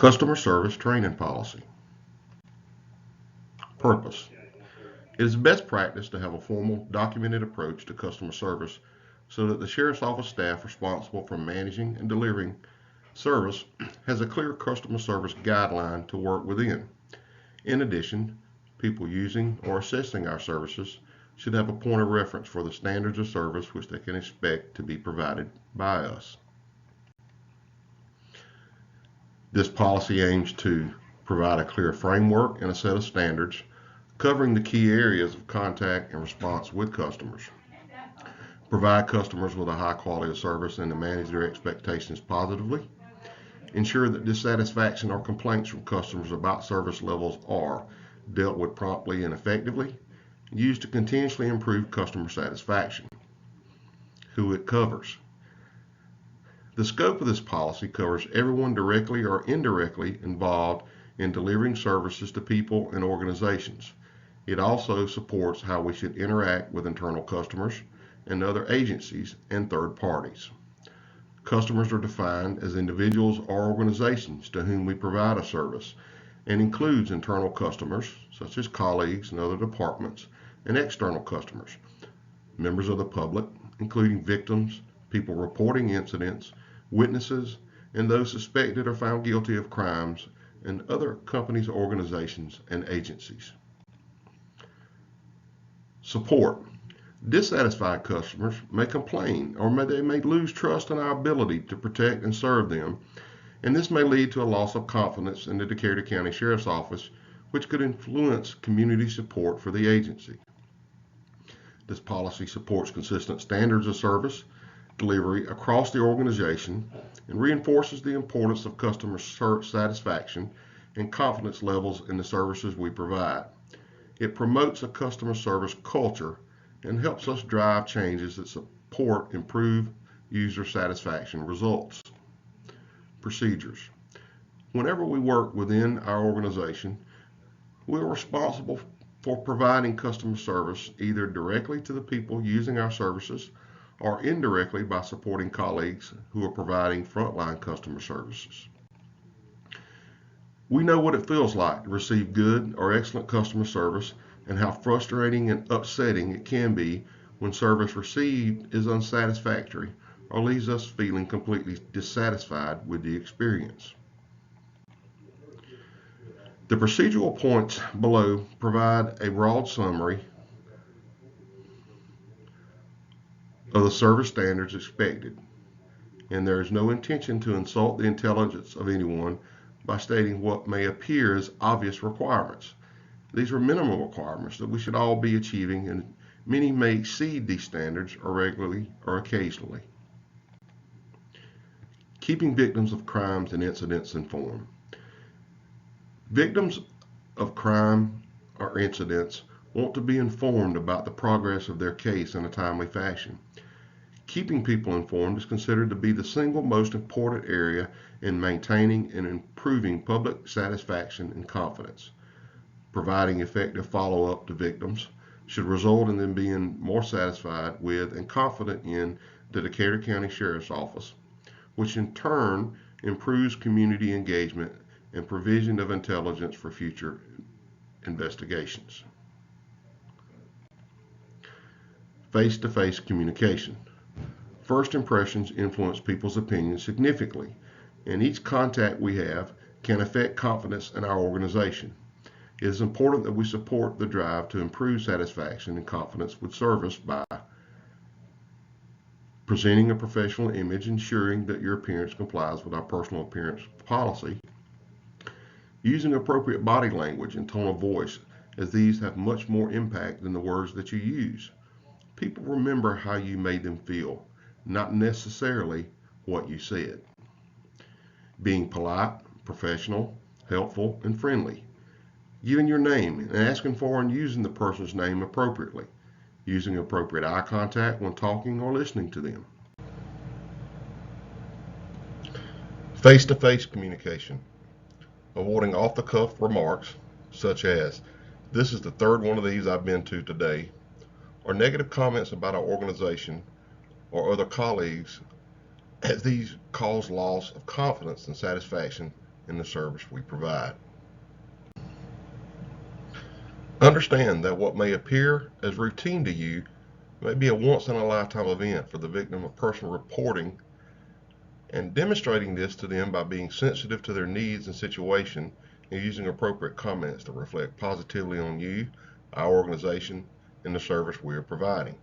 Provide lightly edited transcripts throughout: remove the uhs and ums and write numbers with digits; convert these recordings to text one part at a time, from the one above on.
Customer Service Training Policy. Purpose. It is best practice to have a formal, documented approach to customer service so that the Sheriff's Office staff responsible for managing and delivering service has a clear customer service guideline to work within. In addition, people using or accessing our services should have a point of reference for the standards of service which they can expect to be provided by us. This policy aims to provide a clear framework and a set of standards covering the key areas of contact and response with customers, provide customers with a high quality of service and to manage their expectations positively, ensure that dissatisfaction or complaints from customers about service levels are dealt with promptly and effectively, used to continuously improve customer satisfaction. Who it covers. The scope of this policy covers everyone directly or indirectly involved in delivering services to people and organizations. It also supports how we should interact with internal customers and other agencies and third parties. Customers are defined as individuals or organizations to whom we provide a service and includes internal customers, such as colleagues and other departments, and external customers, members of the public, including victims, people reporting incidents, witnesses, and those suspected or found guilty of crimes, and other companies, organizations, and agencies. Support. Dissatisfied customers may complain or they may lose trust in our ability to protect and serve them, and this may lead to a loss of confidence in the Decatur County Sheriff's Office, which could influence community support for the agency. This policy supports consistent standards of service delivery across the organization and reinforces the importance of customer satisfaction and confidence levels in the services we provide. It promotes a customer service culture and helps us drive changes that support improved user satisfaction results. Procedures. Whenever we work within our organization, we are responsible for providing customer service either directly to the people using our services or indirectly by supporting colleagues who are providing frontline customer services. We know what it feels like to receive good or excellent customer service and how frustrating and upsetting it can be when service received is unsatisfactory or leaves us feeling completely dissatisfied with the experience. The procedural points below provide a broad summary of the service standards expected, and there is no intention to insult the intelligence of anyone by stating what may appear as obvious requirements. These are minimum requirements that we should all be achieving, and many may exceed these standards regularly or occasionally. Keeping victims of crimes and incidents informed. Victims of crime or incidents want to be informed about the progress of their case in a timely fashion. Keeping people informed is considered to be the single most important area in maintaining and improving public satisfaction and confidence. Providing effective follow-up to victims should result in them being more satisfied with and confident in the Decatur County Sheriff's Office, which in turn improves community engagement and provision of intelligence for future investigations. Face-to-face communication. First impressions influence people's opinions significantly, and each contact we have can affect confidence in our organization. It is important that we support the drive to improve satisfaction and confidence with service by presenting a professional image, ensuring that your appearance complies with our personal appearance policy, using appropriate body language and tone of voice, as these have much more impact than the words that you use. People remember how you made them feel, not necessarily what you said. Being polite, professional, helpful, and friendly. Giving your name and asking for and using the person's name appropriately. Using appropriate eye contact when talking or listening to them. Face-to-face communication. Avoiding off-the-cuff remarks such as, "This is the third one of these I've been to today," or negative comments about our organization or other colleagues, as these cause loss of confidence and satisfaction in the service we provide. Understand that what may appear as routine to you may be a once-in-a-lifetime event for the victim of personal reporting, and demonstrating this to them by being sensitive to their needs and situation and using appropriate comments to reflect positively on you, our organization, and the service we are providing.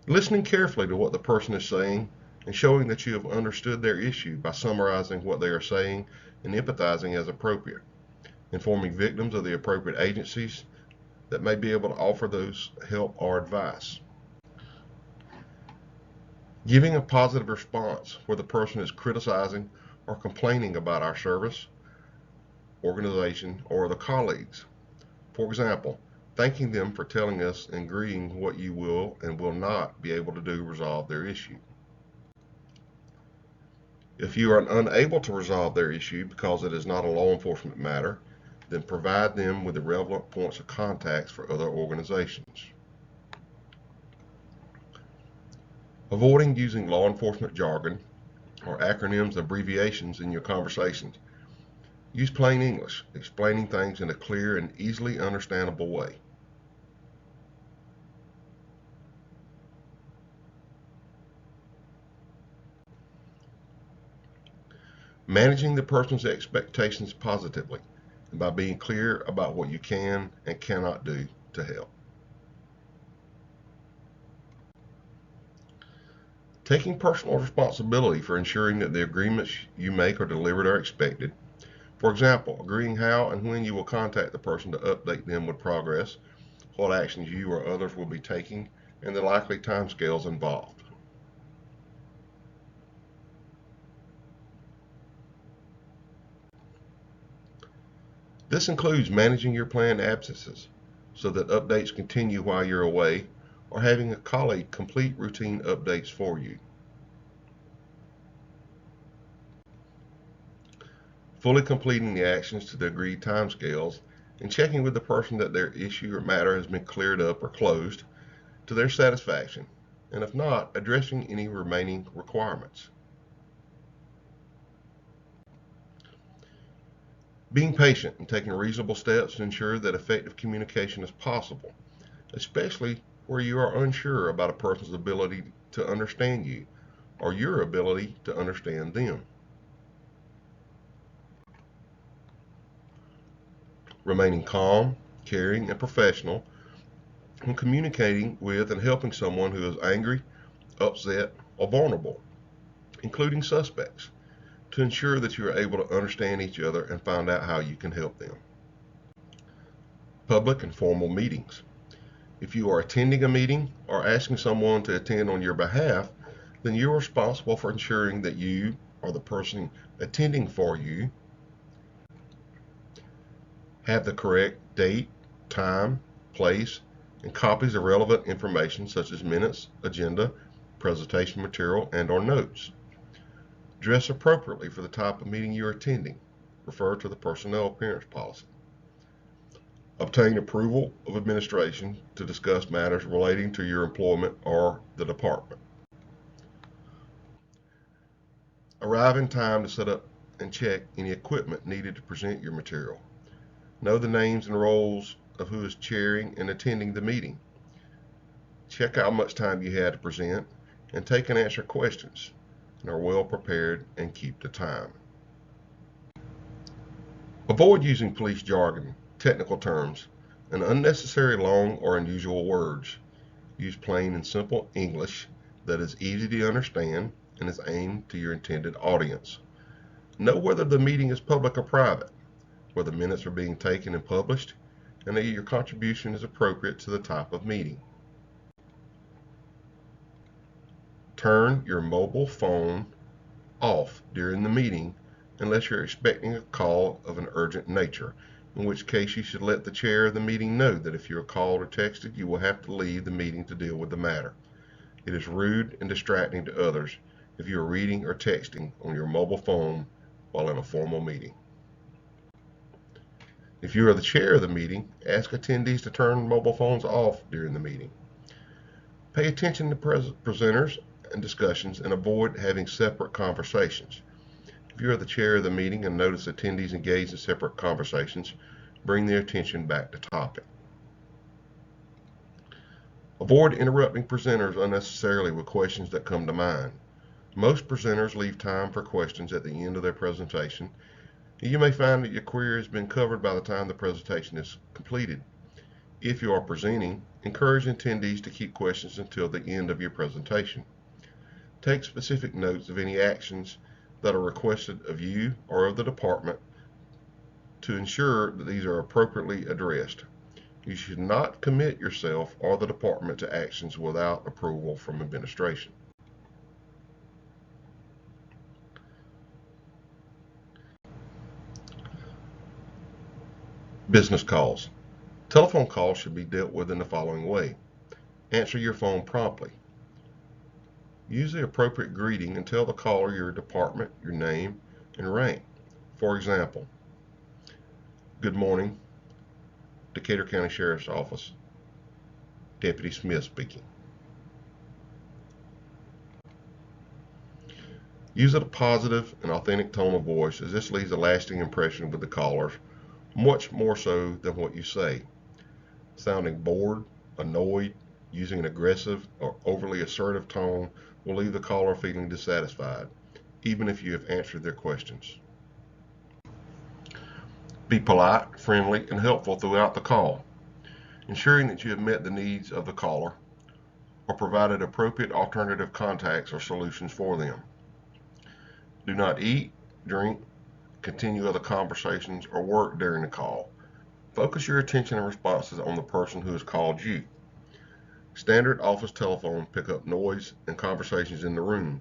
Listening carefully to what the person is saying and showing that you have understood their issue by summarizing what they are saying and empathizing as appropriate. Informing victims of the appropriate agencies that may be able to offer those help or advice. Giving a positive response where the person is criticizing or complaining about our service, organization, or the colleagues. For example, thanking them for telling us and agreeing what you will and will not be able to do to resolve their issue. If you are unable to resolve their issue because it is not a law enforcement matter, then provide them with the relevant points of contacts for other organizations. Avoiding using law enforcement jargon or acronyms and abbreviations in your conversations. Use plain English, explaining things in a clear and easily understandable way. Managing the person's expectations positively and by being clear about what you can and cannot do to help. Taking personal responsibility for ensuring that the agreements you make are delivered or expected. For example, agreeing how and when you will contact the person to update them with progress, what actions you or others will be taking, and the likely timescales involved. This includes managing your planned absences so that updates continue while you're away, or having a colleague complete routine updates for you. Fully completing the actions to the agreed timescales and checking with the person that their issue or matter has been cleared up or closed to their satisfaction, and if not, addressing any remaining requirements. Being patient and taking reasonable steps to ensure that effective communication is possible, especially where you are unsure about a person's ability to understand you or your ability to understand them. Remaining calm, caring, and professional when communicating with and helping someone who is angry, upset, or vulnerable, including suspects, to ensure that you are able to understand each other and find out how you can help them. Public and formal meetings. If you are attending a meeting or asking someone to attend on your behalf, then you are responsible for ensuring that you or the person attending for you have the correct date, time, place, and copies of relevant information such as minutes, agenda, presentation material, and/or notes. Dress appropriately for the type of meeting you are attending. Refer to the personnel appearance policy. Obtain approval of administration to discuss matters relating to your employment or the department. Arrive in time to set up and check any equipment needed to present your material. Know the names and roles of who is chairing and attending the meeting. Check how much time you had to present and take and answer questions, and are well prepared and keep the time. Avoid using police jargon, technical terms, and unnecessary long or unusual words. Use plain and simple English that is easy to understand and is aimed to your intended audience. Know whether the meeting is public or private, whether minutes are being taken and published, and that your contribution is appropriate to the type of meeting. Turn your mobile phone off during the meeting unless you're expecting a call of an urgent nature, in which case you should let the chair of the meeting know that if you are called or texted, you will have to leave the meeting to deal with the matter. It is rude and distracting to others if you are reading or texting on your mobile phone while in a formal meeting. If you are the chair of the meeting, ask attendees to turn mobile phones off during the meeting. Pay attention to presenters and discussions and avoid having separate conversations. If If you are the chair of the meeting and notice attendees engaged in separate conversations, bring their attention back to topic. Avoid interrupting presenters unnecessarily with questions that come to mind. Most presenters leave time for questions at the end of their presentation. You may find that your query has been covered by the time the presentation is completed. If you are presenting, encourage attendees to keep questions until the end of your presentation. Take specific notes of any actions that are requested of you or of the department to ensure that these are appropriately addressed. You should not commit yourself or the department to actions without approval from administration. Business calls. Telephone calls should be dealt with in the following way. Answer your phone promptly. Use the appropriate greeting and tell the caller your department, your name, and rank. For example, good morning, Decatur County Sheriff's Office, Deputy Smith speaking. Use a positive and authentic tone of voice, as this leaves a lasting impression with the callers, much more so than what you say. Sounding bored, annoyed, using an aggressive or overly assertive tone will leave the caller feeling dissatisfied, even if you have answered their questions. Be polite, friendly, and helpful throughout the call, ensuring that you have met the needs of the caller or provided appropriate alternative contacts or solutions for them. Do not eat, drink, continue other conversations, or work during the call. Focus your attention and responses on the person who has called you. Standard office telephones pick up noise and conversations in the room,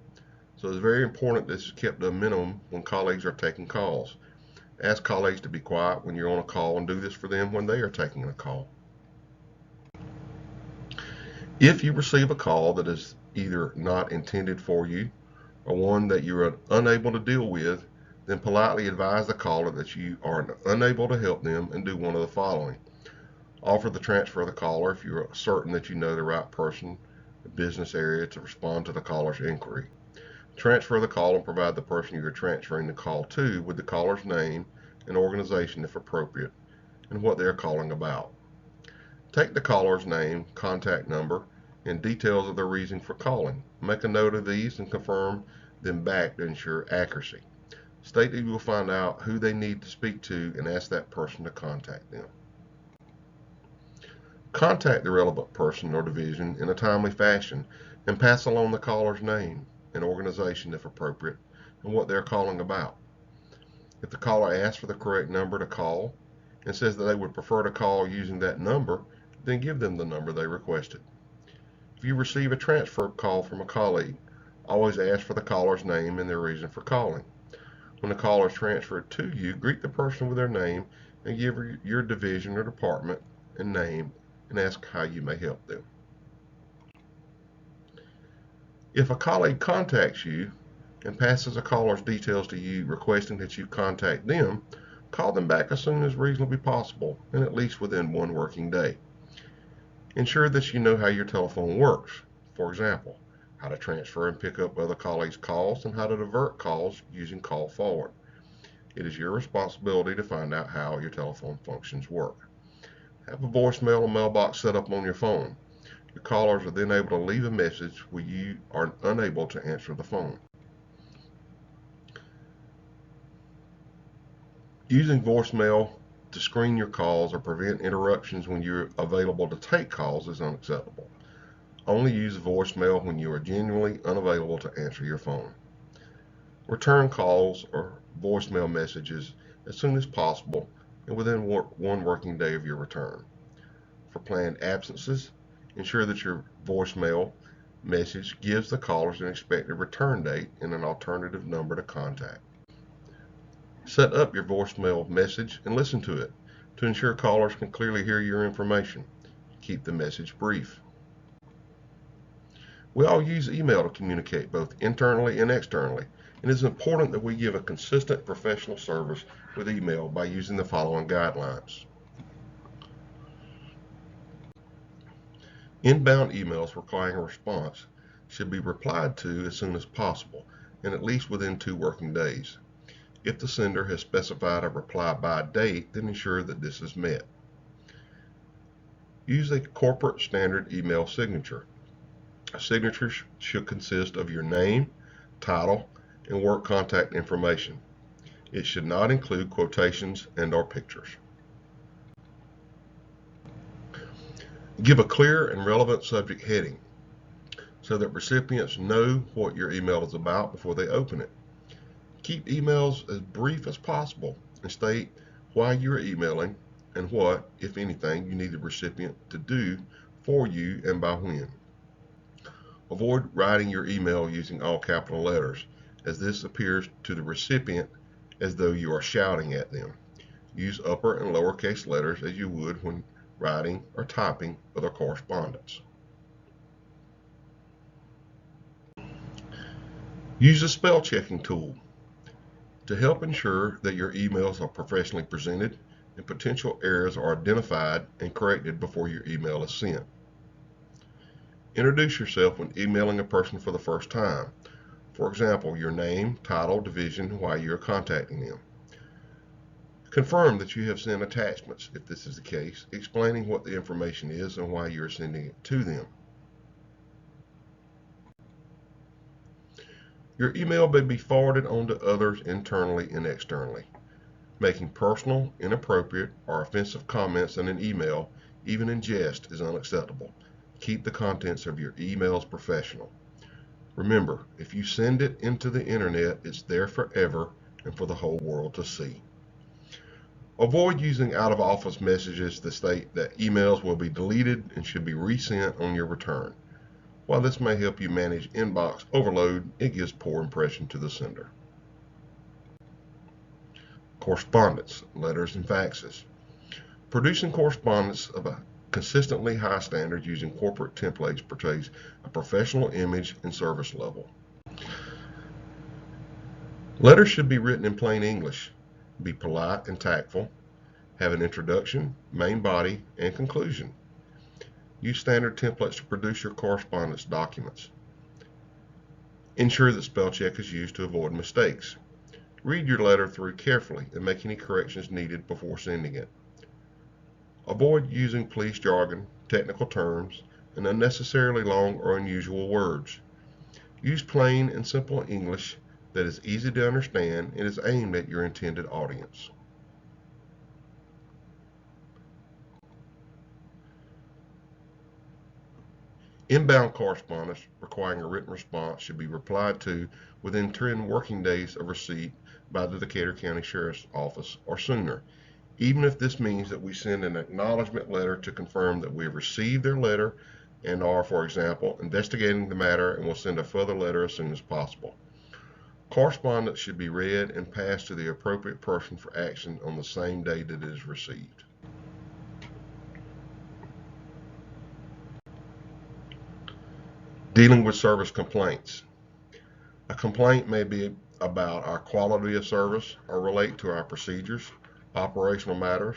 so it's very important this is kept to a minimum when colleagues are taking calls. Ask colleagues to be quiet when you're on a call and do this for them when they are taking a call. If you receive a call that is either not intended for you or one that you are unable to deal with, then politely advise the caller that you are unable to help them and do one of the following. Offer the transfer of the caller if you're certain that you know the right person, the business area to respond to the caller's inquiry. Transfer the call and provide the person you are transferring the call to with the caller's name and organization if appropriate, and what they are calling about. Take the caller's name, contact number, and details of their reason for calling. Make a note of these and confirm them back to ensure accuracy. State that you will find out who they need to speak to and ask that person to contact them. Contact the relevant person or division in a timely fashion and pass along the caller's name and organization if appropriate and what they're calling about. If the caller asks for the correct number to call and says that they would prefer to call using that number, then give them the number they requested. If you receive a transfer call from a colleague, always ask for the caller's name and their reason for calling. When the caller is transferred to you, greet the person with their name and give your division or department and name and ask how you may help them. If a colleague contacts you and passes a caller's details to you requesting that you contact them, call them back as soon as reasonably possible and at least within one working day. Ensure that you know how your telephone works. For example, how to transfer and pick up other colleagues' calls and how to divert calls using call forward. It is your responsibility to find out how your telephone functions work. Have a voicemail or mailbox set up on your phone. Your callers are then able to leave a message when you are unable to answer the phone. Using voicemail to screen your calls or prevent interruptions when you're available to take calls is unacceptable. Only use voicemail when you are genuinely unavailable to answer your phone. Return calls or voicemail messages as soon as possible and within one working day of your return. For planned absences, ensure that your voicemail message gives the callers an expected return date and an alternative number to contact. Set up your voicemail message and listen to it to ensure callers can clearly hear your information. Keep the message brief. We all use email to communicate both internally and externally, and it is important that we give a consistent professional service with email by using the following guidelines. Inbound emails requiring a response should be replied to as soon as possible and at least within 2 working days. If the sender has specified a reply by date, then ensure that this is met. Use a corporate standard email signature. A signature should consist of your name, title, and work contact information. It should not include quotations and/or pictures. Give a clear and relevant subject heading so that recipients know what your email is about before they open it. Keep emails as brief as possible and state why you are emailing and what, if anything, you need the recipient to do for you and by when. Avoid writing your email using all capital letters, as this appears to the recipient as though you are shouting at them. Use upper and lowercase letters as you would when writing or typing other correspondence. Use a spell checking tool to help ensure that your emails are professionally presented and potential errors are identified and corrected before your email is sent. Introduce yourself when emailing a person for the first time. For example, your name, title, division, why you are contacting them. Confirm that you have sent attachments, if this is the case, explaining what the information is and why you are sending it to them. Your email may be forwarded on to others internally and externally. Making personal, inappropriate, or offensive comments in an email, even in jest, is unacceptable. Keep the contents of your emails professional. Remember, if you send it into the internet, it's there forever and for the whole world to see. Avoid using out-of-office messages that state that emails will be deleted and should be resent on your return. While this may help you manage inbox overload, it gives poor impression to the sender. Correspondence, letters, and faxes. Producing correspondence of a consistently high standard using corporate templates portrays a professional image and service level. Letters should be written in plain English, be polite and tactful, have an introduction, main body, and conclusion. Use standard templates to produce your correspondence documents. Ensure that spell check is used to avoid mistakes. Read your letter through carefully and make any corrections needed before sending it. Avoid using police jargon, technical terms, and unnecessarily long or unusual words. Use plain and simple English that is easy to understand and is aimed at your intended audience. Inbound correspondence requiring a written response should be replied to within 10 working days of receipt by the Decatur County Sheriff's Office or sooner, even if this means that we send an acknowledgement letter to confirm that we have received their letter and are, for example, investigating the matter and will send a further letter as soon as possible. Correspondence should be read and passed to the appropriate person for action on the same day that it is received. Dealing with service complaints. A complaint may be about our quality of service or relate to our procedures, operational matters,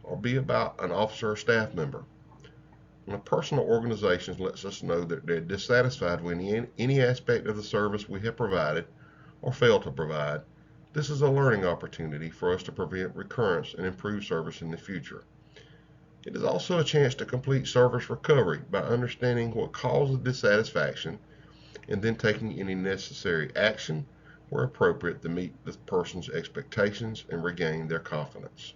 or be about an officer or staff member. When a person or organization lets us know that they're dissatisfied with any aspect of the service we have provided or failed to provide, this is a learning opportunity for us to prevent recurrence and improve service in the future. It is also a chance to complete service recovery by understanding what caused the dissatisfaction and then taking any necessary action where appropriate to meet the person's expectations and regain their confidence.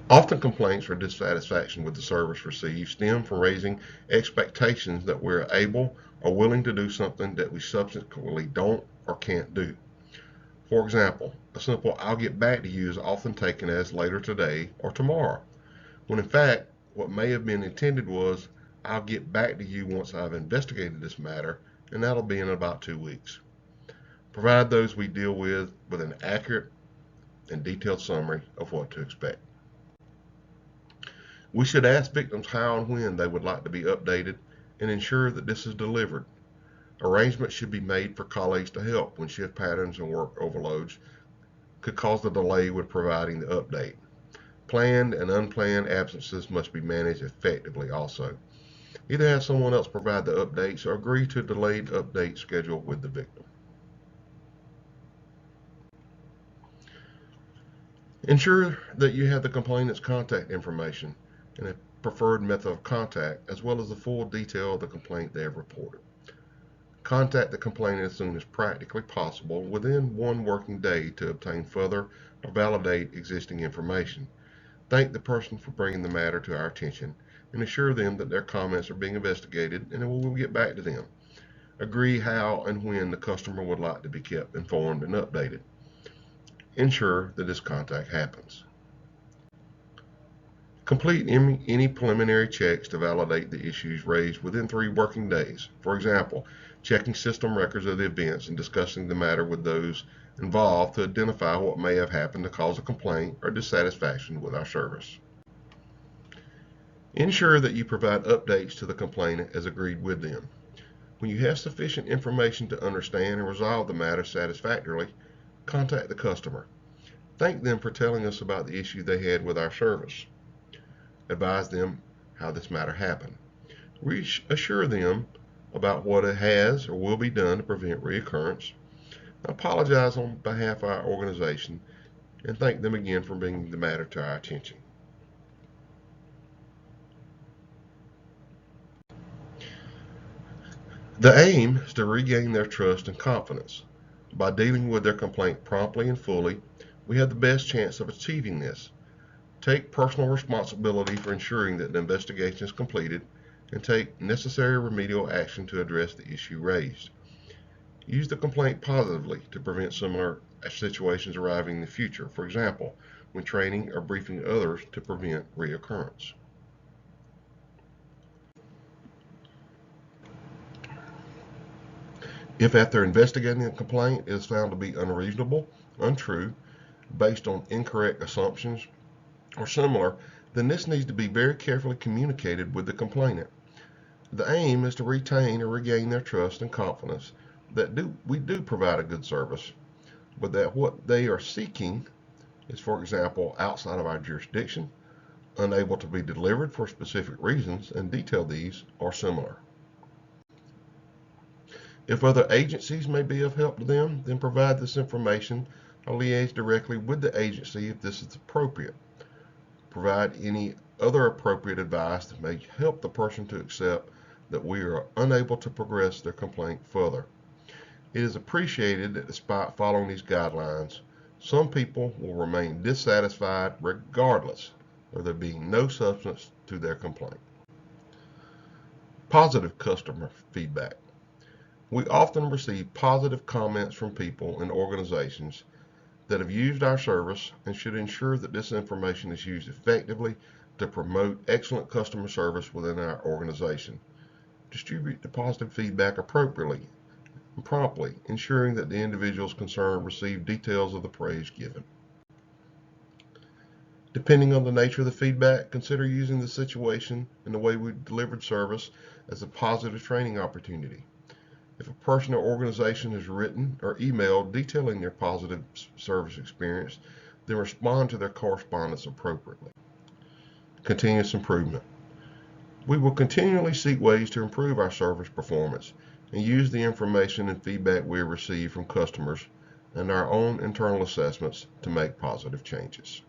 Often complaints or dissatisfaction with the service received stem from raising expectations that we're able or willing to do something that we subsequently don't or can't do. For example, a simple "I'll get back to you" is often taken as later today or tomorrow, when in fact what may have been intended was "I'll get back to you once I've investigated this matter, and that'll be in about 2 weeks. Provide those we deal with an accurate and detailed summary of what to expect. We should ask victims how and when they would like to be updated and ensure that this is delivered. Arrangements should be made for colleagues to help when shift patterns and work overloads could cause a delay with providing the update. Planned and unplanned absences must be managed effectively also. Either have someone else provide the updates or agree to a delayed update schedule with the victim. Ensure that you have the complainant's contact information and a preferred method of contact, as well as the full detail of the complaint they have reported. Contact the complainant as soon as practically possible within 1 working day to obtain further or validate existing information. Thank the person for bringing the matter to our attention and assure them that their comments are being investigated and we will get back to them. Agree how and when the customer would like to be kept informed and updated. Ensure that this contact happens. Complete any preliminary checks to validate the issues raised within 3 working days. For example, checking system records of the events and discussing the matter with those involved to identify what may have happened to cause a complaint or dissatisfaction with our service. Ensure that you provide updates to the complainant as agreed with them. When you have sufficient information to understand and resolve the matter satisfactorily, contact the customer. Thank them for telling us about the issue they had with our service. Advise them how this matter happened. Reassure them about what has or will be done to prevent reoccurrence. Apologize on behalf of our organization and thank them again for bringing the matter to our attention. The aim is to regain their trust and confidence. By dealing with their complaint promptly and fully, we have the best chance of achieving this. Take personal responsibility for ensuring that the investigation is completed and take necessary remedial action to address the issue raised. Use the complaint positively to prevent similar situations arising in the future, for example, when training or briefing others to prevent reoccurrence. If after investigating a complaint it is found to be unreasonable, untrue, based on incorrect assumptions, or similar, then this needs to be very carefully communicated with the complainant. The aim is to retain or regain their trust and confidence that we do provide a good service, but that what they are seeking is, for example, outside of our jurisdiction, unable to be delivered for specific reasons, and detail these are similar. If other agencies may be of help to them, then provide this information or liaise directly with the agency if this is appropriate. Provide any other appropriate advice that may help the person to accept that we are unable to progress their complaint further. It is appreciated that despite following these guidelines, some people will remain dissatisfied regardless of there being no substance to their complaint. Positive customer feedback. We often receive positive comments from people and organizations that have used our service and should ensure that this information is used effectively to promote excellent customer service within our organization. Distribute the positive feedback appropriately and promptly, ensuring that the individuals concerned receive details of the praise given. Depending on the nature of the feedback, consider using the situation and the way we delivered service as a positive training opportunity. If a person or organization has written or emailed detailing their positive service experience, then respond to their correspondence appropriately. Continuous improvement. We will continually seek ways to improve our service performance and use the information and feedback we receive from customers and our own internal assessments to make positive changes.